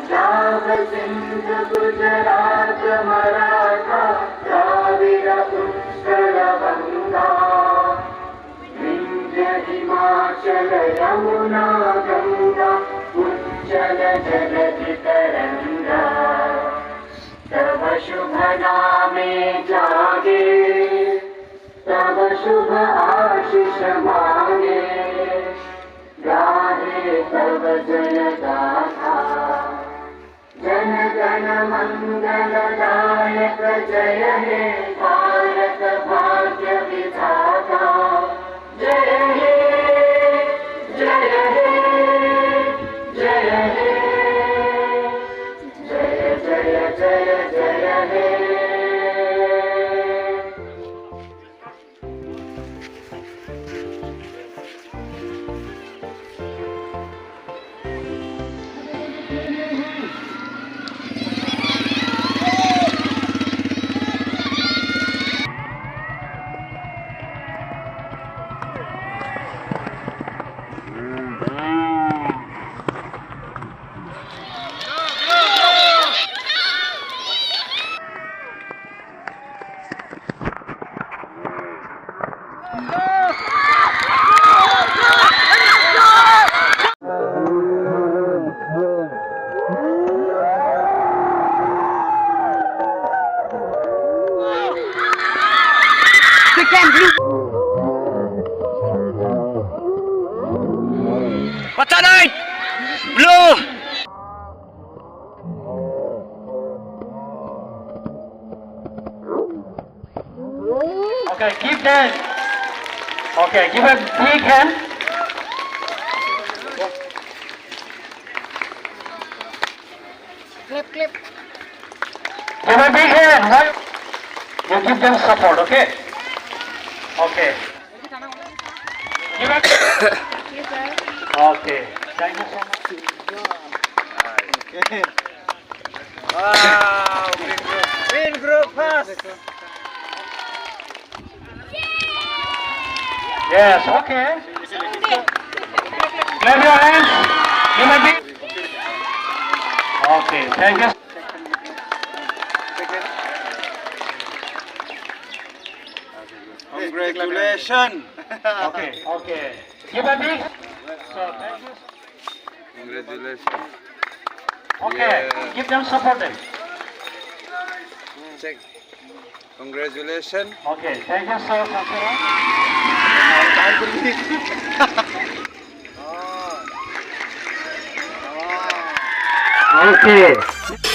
पंजाब सिंध गुजरात मराठा द्राविड उत्कल गंगा विंध्य हिमाचल यमुना गंगा उज्जल जलधि तरंगा तव शुभ नामे जागे तव शुभ आशीष मांगे गाहे तव जय गाथा जन गण मंगल दायक जय हे भारत भाग्य विधाता जय हे जय हे जय हे जय जय जय जय हे What's that night? Blue! Okay, keep that. Okay, give a big hand. Clip, clip. Give a big hand. Right? You give them support, okay? Okay. Give a... Yes, sir. Okay. Thank you so much. Okay. Wow, win group pass. Yes, okay. Clap your hands. Give a big... Okay, thank you. Congratulations. Okay, okay. Give a big... So, thank you. Congratulations. Okay, Yeah. give them support then. Check. Congratulations. Okay, thank you, sir. Okay.